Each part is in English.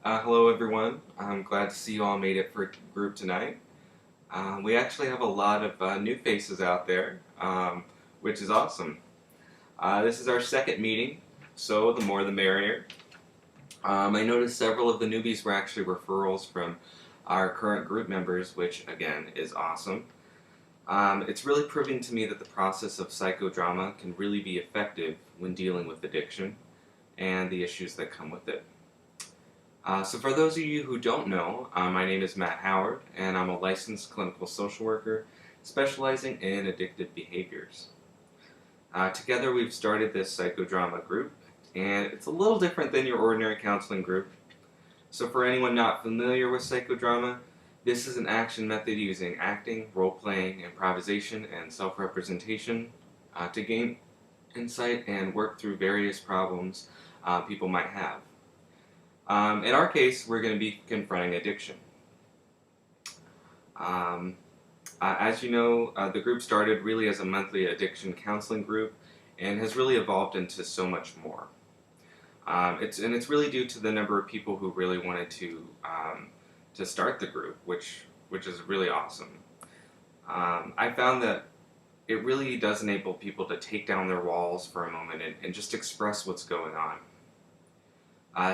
Hello everyone. I'm glad to see you all made it for group tonight. We actually have a lot of new faces out there, which is awesome. This is our second meeting, so the more the merrier. I noticed several of the newbies were actually referrals from our current group members, which again is awesome. It's really proving to me that the process of psychodrama can really be effective when dealing with addiction and the issues that come with it. So for those of you who don't know, my name is Matt Howard, and I'm a licensed clinical social worker specializing in addictive behaviors. Together we've started this psychodrama group, and it's a little different than your ordinary counseling group. So for anyone not familiar with psychodrama, this is an action method using acting, role-playing, improvisation, and self-representation to gain insight and work through various problems people might have. In our case, we're going to be confronting addiction. Um, as you know, the group started really as a monthly addiction counseling group and has really evolved into so much more. It's really due to the number of people who really wanted to start the group, which is really awesome. I found that it really does enable people to take down their walls for a moment and just express what's going on.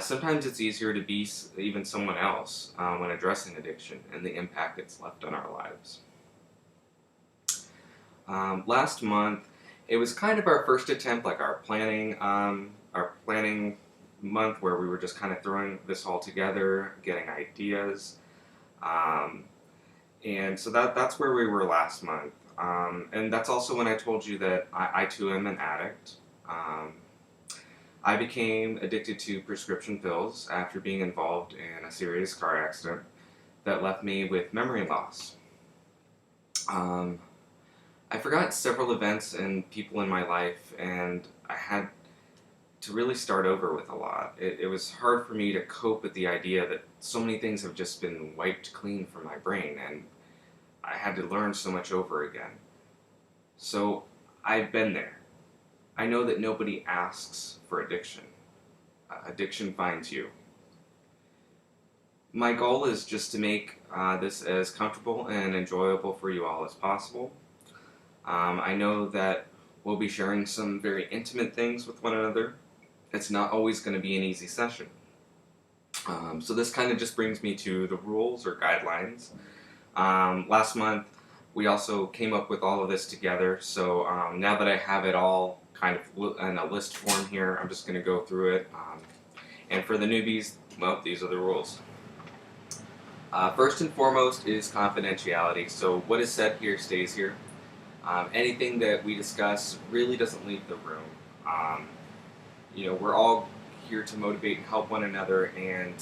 Sometimes it's easier to be even someone else when addressing addiction and the impact it's left on our lives. Last month, it was kind of our first attempt, like our planning month, where we were just kind of throwing this all together, getting ideas, um, and so that's where we were last month. And that's also when I told you that I too am an addict. I became addicted to prescription pills after being involved in a serious car accident that left me with memory loss. Um, I forgot several events and people in my life, and I had to really start over with a lot. It was hard for me to cope with the idea that so many things have just been wiped clean from my brain, and I had to learn so much over again. So I've been there. I know that nobody asks for addiction. Addiction finds you. My goal is just to make this as comfortable and enjoyable for you all as possible. I know that we'll be sharing some very intimate things with one another. It's not always going to be an easy session. So this kind of just brings me to the rules or guidelines. Last month, we also came up with all of this together, so now that I have it all kind of in a list form here, I'm just going to go through it. And for the newbies, well, these are the rules. First and foremost is confidentiality, so what is said here stays here. Anything that we discuss really doesn't leave the room. Um, we're all here to motivate and help one another, and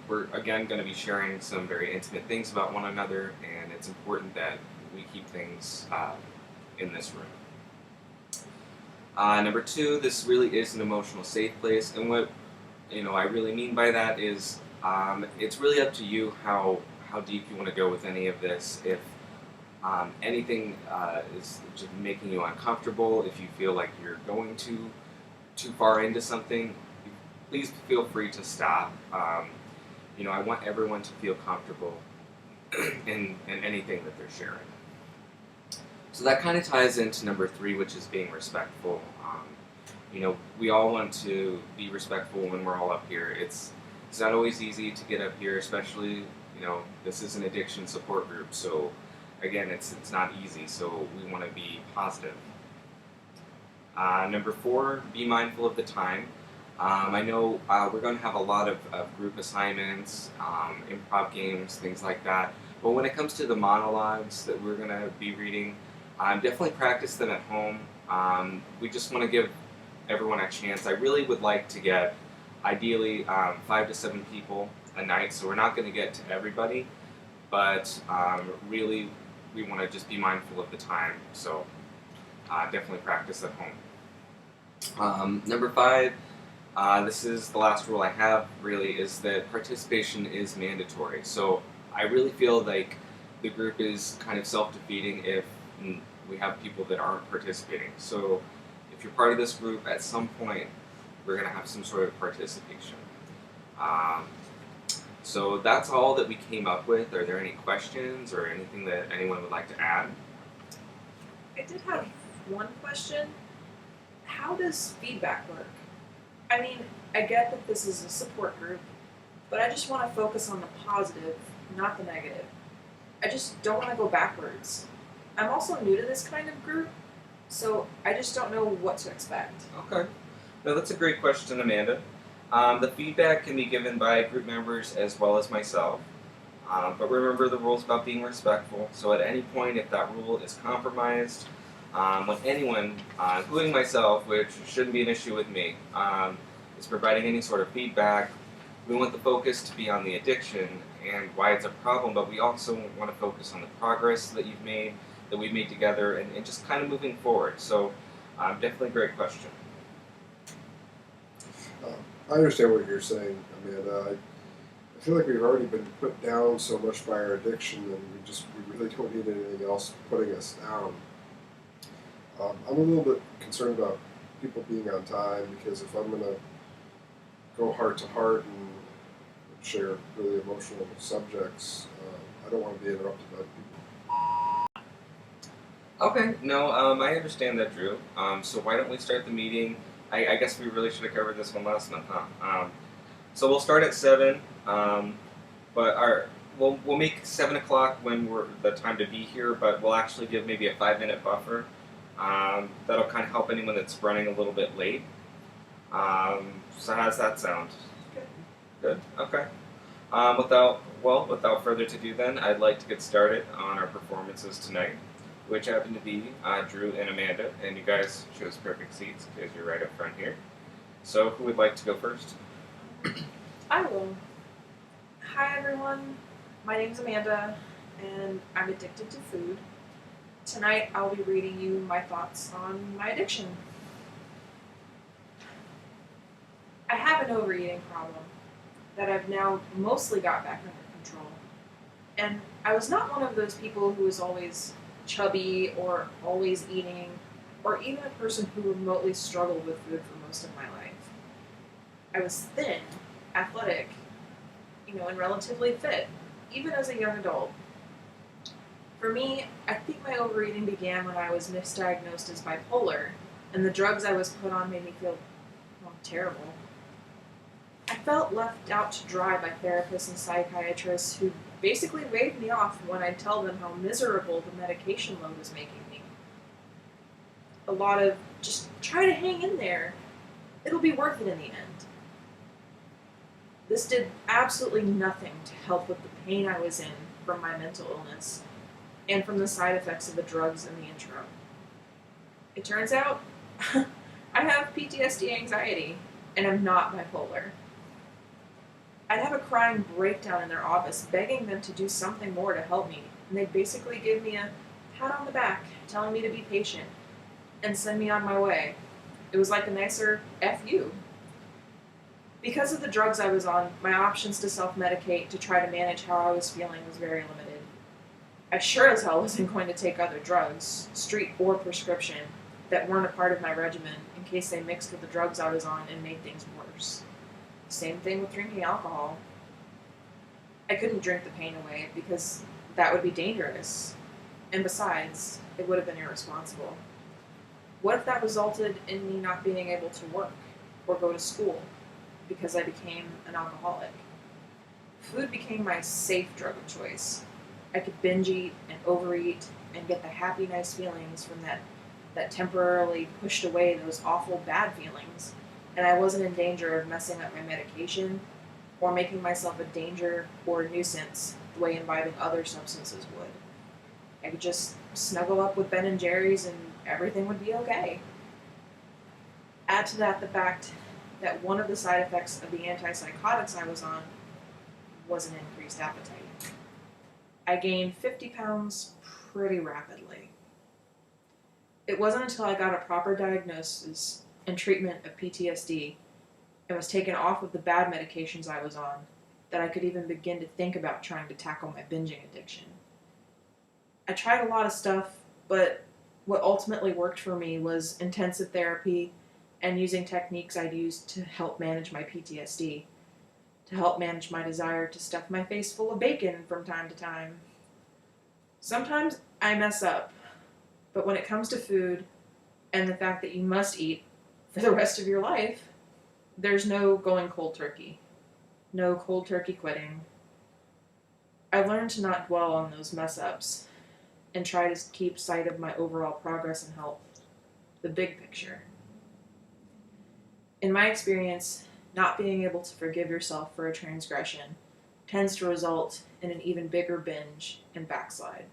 we're again going to be sharing some very intimate things about one another, and it's important that we keep things in this room. Number two, this really is an emotional safe place, and what I really mean by that is it's really up to you how deep you want to go with any of this. If anything is just making you uncomfortable, if you feel like you're going too far into something, please feel free to stop. I want everyone to feel comfortable in anything that they're sharing. So that kind of ties into number three, which is being respectful. We all want to be respectful when we're all up here. It's not always easy to get up here, especially, this is an addiction support group. So again, it's not easy, so we want to be positive. Number four, be mindful of the time. I know we're going to have a lot of group assignments, improv games, things like that. But when it comes to the monologues that we're going to be reading, definitely practice them at home. We just want to give everyone a chance. I really would like to get, ideally, 5 to 7 people a night, so we're not going to get to everybody, but really we want to just be mindful of the time, so definitely practice at home. Number 5, this is the last rule I have, really, is that participation is mandatory. So I really feel like the group is kind of self-defeating if we have people that aren't participating. So if you're part of this group, at some point, we're going to have some sort of participation. So that's all that we came up with. Are there any questions or anything that anyone would like to add? I did have one question. How does feedback work? I mean, I get that this is a support group, but I just want to focus on the positive, not the negative. I just don't want to go backwards. I'm also new to this kind of group, so I just don't know what to expect. Okay. No, that's a great question, Amanda. The feedback can be given by group members as well as myself. But remember the rules about being respectful. So at any point, if that rule is compromised, with anyone, including myself, which shouldn't be an issue with me, is providing any sort of feedback, we want the focus to be on the addiction and why it's a problem, but we also want to focus on the progress that you've made, that we've made together, and just kind of moving forward. So definitely a great question. I understand what you're saying, Amanda. I feel like we've already been put down so much by our addiction, and we really don't need anything else putting us down. I'm a little bit concerned about people being on time because if I'm going to go heart to heart and share really emotional subjects, I don't want to be interrupted by people. Okay, no, I understand that, Drew. So why don't we start the meeting? I guess we really should have covered this one last month, huh? So we'll start at 7, but we'll make 7 o'clock when we're the time to be here, but we'll actually give maybe a 5-minute buffer. That'll kind of help anyone that's running a little bit late. So how does that sound? Good. Okay. Without further ado, then I'd like to get started on our performances tonight, which happen to be Drew and Amanda, and you guys chose perfect seats because you're right up front here. So who would like to go first? I will. Hi everyone, my name's Amanda, and I'm addicted to food. Tonight I'll be reading you my thoughts on my addiction. I have an overeating problem that I've now mostly got back under control. And I was not one of those people who was always chubby or always eating, or even a person who remotely struggled with food for most of my life. I was thin, athletic, and relatively fit, even as a young adult. For me, I think my overeating began when I was misdiagnosed as bipolar, and the drugs I was put on made me feel, terrible. I felt left out to dry by therapists and psychiatrists who basically waved me off when I'd tell them how miserable the medication load was making me. A lot of, just try to hang in there. It'll be worth it in the end. This did absolutely nothing to help with the pain I was in from my mental illness and from the side effects of the drugs in the intro. It turns out I have PTSD anxiety, and I'm not bipolar. I'd have a crying breakdown in their office, begging them to do something more to help me, and they'd basically give me a pat on the back, telling me to be patient, and send me on my way. It was like a nicer F you. Because of the drugs I was on, my options to self-medicate to try to manage how I was feeling was very limited. I sure as hell wasn't going to take other drugs, street or prescription, that weren't a part of my regimen in case they mixed with the drugs I was on and made things worse. Same thing with drinking alcohol. I couldn't drink the pain away because that would be dangerous. And besides, it would have been irresponsible. What if that resulted in me not being able to work or go to school because I became an alcoholic? Food became my safe drug of choice. I could binge eat and overeat and get the happy, nice feelings from that temporarily pushed away those awful bad feelings, and I wasn't in danger of messing up my medication or making myself a danger or a nuisance the way imbibing other substances would. I could just snuggle up with Ben and Jerry's and everything would be okay. Add to that the fact that one of the side effects of the antipsychotics I was on was an increased appetite. I gained 50 pounds pretty rapidly. It wasn't until I got a proper diagnosis and treatment of PTSD and was taken off of the bad medications I was on that I could even begin to think about trying to tackle my binging addiction. I tried a lot of stuff, but what ultimately worked for me was intensive therapy and using techniques I'd used to help manage my PTSD. to help manage my desire to stuff my face full of bacon from time to time. Sometimes I mess up, but when it comes to food and the fact that you must eat for the rest of your life, there's no going cold turkey. No cold turkey quitting. I learned to not dwell on those mess ups and try to keep sight of my overall progress and health, the big picture. In my experience, not being able to forgive yourself for a transgression tends to result in an even bigger binge and backslide.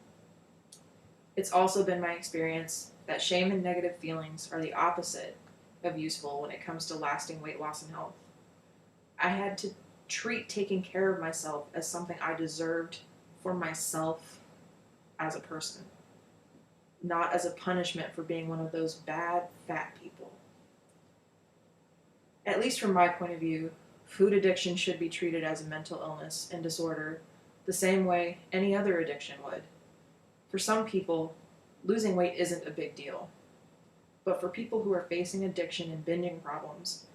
It's also been my experience that shame and negative feelings are the opposite of useful when it comes to lasting weight loss and health. I had to treat taking care of myself as something I deserved for myself as a person, not as a punishment for being one of those bad fat people. At least from my point of view, food addiction should be treated as a mental illness and disorder the same way any other addiction would. For some people, losing weight isn't a big deal. But for people who are facing addiction and binging problems,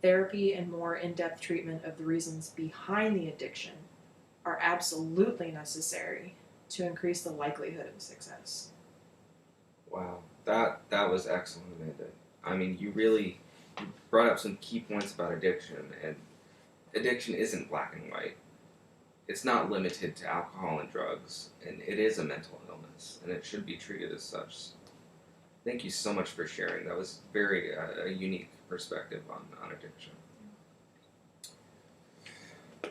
therapy and more in-depth treatment of the reasons behind the addiction are absolutely necessary to increase the likelihood of success. Wow, that was excellent, Amanda. I mean, you brought up some key points about addiction, and addiction isn't black and white. It's not limited to alcohol and drugs, and it is a mental illness, and it should be treated as such. Thank you so much for sharing. That was very a unique perspective on addiction.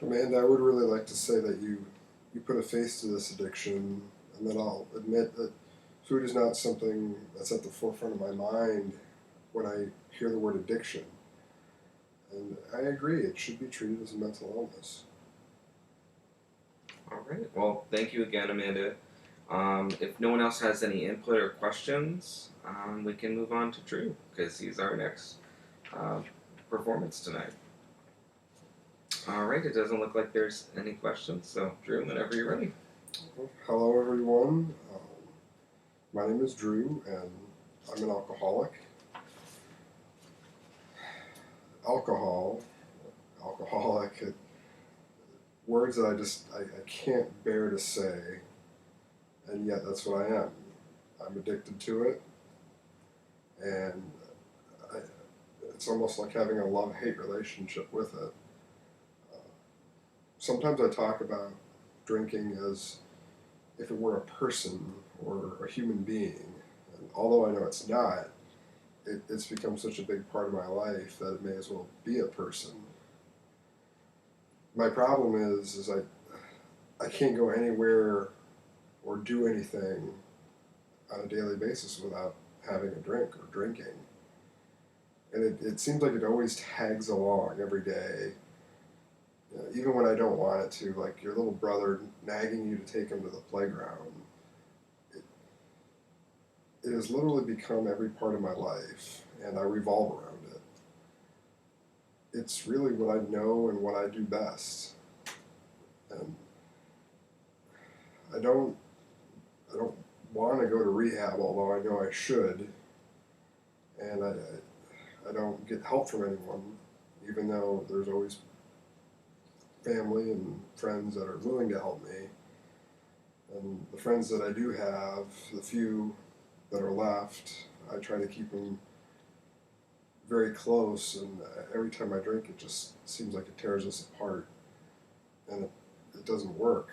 Amanda, I would really like to say that you put a face to this addiction, and that I'll admit that food is not something that's at the forefront of my mind when I hear the word addiction. And I agree, it should be treated as a mental illness. All right. Well, thank you again, Amanda. If no one else has any input or questions, we can move on to Drew, because he's our next performance tonight. All right. It doesn't look like there's any questions, so Drew, whenever you're ready. Hello, everyone. My name is Drew, and I'm an alcoholic. Alcoholic, words that I can't bear to say, and yet that's what I am. I'm addicted to it, and it's almost like having a love-hate relationship with it. Sometimes I talk about drinking as if it were a person or a human being, and although I know it's not, it's become such a big part of my life that it may as well be a person. My problem is I can't go anywhere or do anything on a daily basis without having a drink or drinking. And it seems like it always tags along every day, even when I don't want it to, like your little brother nagging you to take him to the playground. It has literally become every part of my life, and I revolve around it. It's really what I know and what I do best. And I don't want to go to rehab, although I know I should. And I don't get help from anyone, even though there's always family and friends that are willing to help me. And the friends that I do have, the few that are left, I try to keep them very close, and every time I drink it just seems like it tears us apart, and it doesn't work.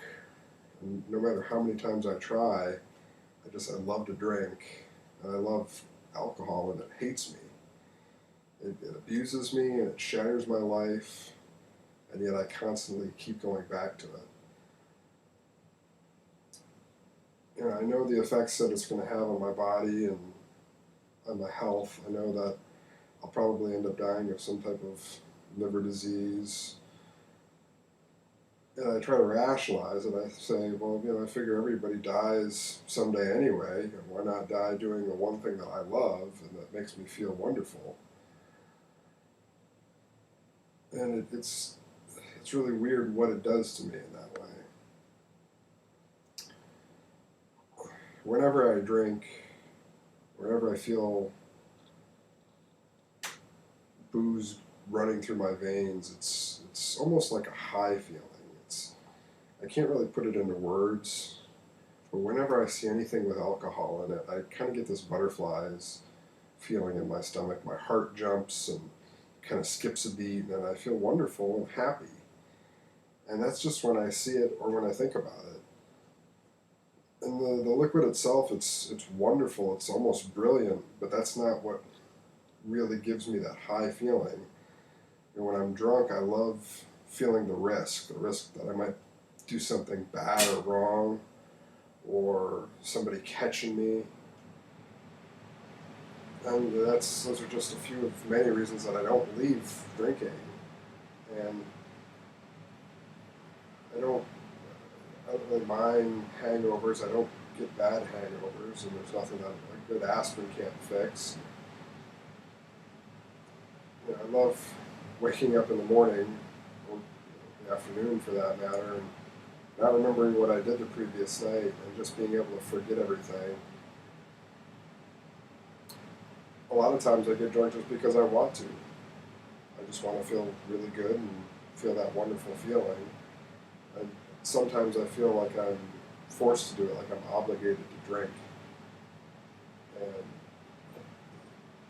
And no matter how many times I try, I love to drink, and I love alcohol, and it hates me. It abuses me, and it shatters my life, and yet I constantly keep going back to it. I know the effects that it's going to have on my body and on my health. I know that I'll probably end up dying of some type of liver disease. And I try to rationalize it. I say, well, I figure everybody dies someday anyway, and why not die doing the one thing that I love and that makes me feel wonderful? And it's really weird what it does to me in that way. Whenever I drink, whenever I feel booze running through my veins, it's It's almost like a high feeling. I can't really put it into words, but whenever I see anything with alcohol in it, I kind of get this butterflies feeling in my stomach. My heart jumps and kind of skips a beat, and I feel wonderful and happy. And that's just when I see it or when I think about it. And the liquid itself, it's wonderful. It's almost brilliant, but that's not what really gives me that high feeling. And when I'm drunk, I love feeling the risk that I might do something bad or wrong, or somebody catching me. And those are just a few of many reasons that I don't leave drinking. And I don't really mind hangovers. I don't get bad hangovers, and there's nothing that a good aspirin can't fix. You know, I love waking up in the morning, or the afternoon for that matter, and not remembering what I did the previous night and just being able to forget everything. A lot of times I get drunk just because I want to. I just want to feel really good and feel that wonderful feeling. And sometimes I feel like I'm forced to do it, like I'm obligated to drink. And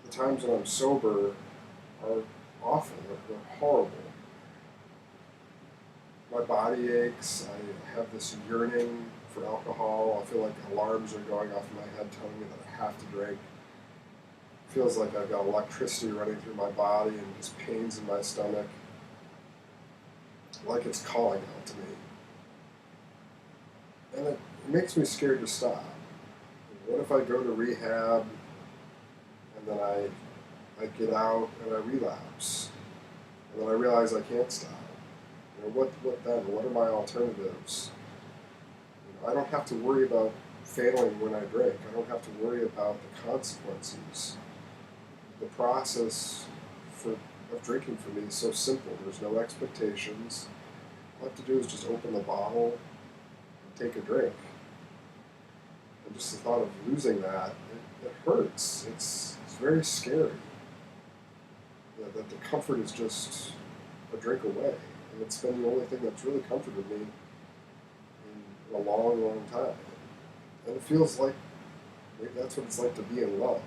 the times when I'm sober are awful, they're horrible. My body aches, I have this yearning for alcohol, I feel like alarms are going off in my head telling me that I have to drink. It feels like I've got electricity running through my body and just pains in my stomach, like it's calling out to me. And it makes me scared to stop. What if I go to rehab and then I get out and I relapse, and then I realize I can't stop? You know, what then? What are my alternatives? You know, I don't have to worry about failing when I drink. I don't have to worry about the consequences. The process of drinking for me is so simple. There's no expectations. All I have to do is just open the bottle and take a drink. And just the thought of losing that, it hurts. It's very scary. That the comfort is just a drink away. And it's been the only thing that's really comforted me in a long, long time. And it feels like maybe that's what it's like to be in love.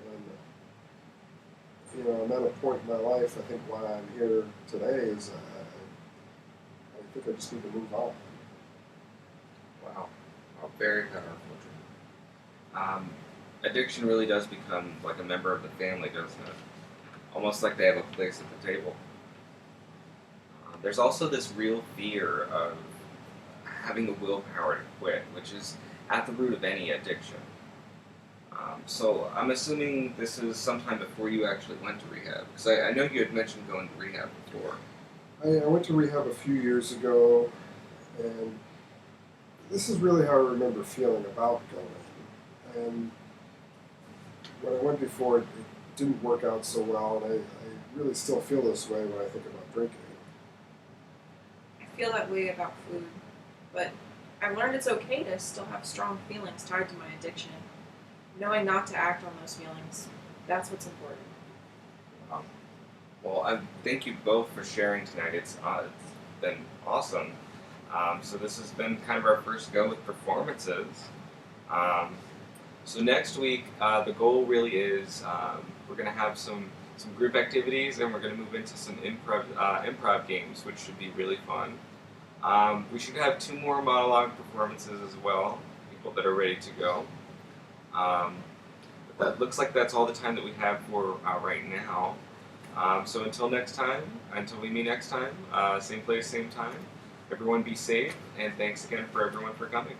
And, you know, I'm at a point in my life, I think why I'm here today is I think I just need to move on. Wow. Very powerful. Addiction really does become like a member of the family, doesn't it? Almost like they have a place at the table. There's also this real fear of having the willpower to quit, which is at the root of any addiction. So I'm assuming this is sometime before you actually went to rehab, because I know you had mentioned going to rehab before. I went to rehab a few years ago, and this is really how I remember feeling about going. And when I went before, it didn't work out so well, and I really still feel this way when I think about drinking. I feel that way about food, but I've learned it's okay to still have strong feelings tied to my addiction. Knowing not to act on those feelings, that's what's important. Well, thank you both for sharing tonight. It's been awesome. So this has been kind of our first go with performances. So next week, the goal really is we're going to have some group activities, and we're going to move into some improv games, which should be really fun. We should have 2 more monologue performances as well, people that are ready to go. But that looks like that's all the time that we have for right now. So until we meet next time, same place, same time, everyone be safe, and thanks again for everyone for coming.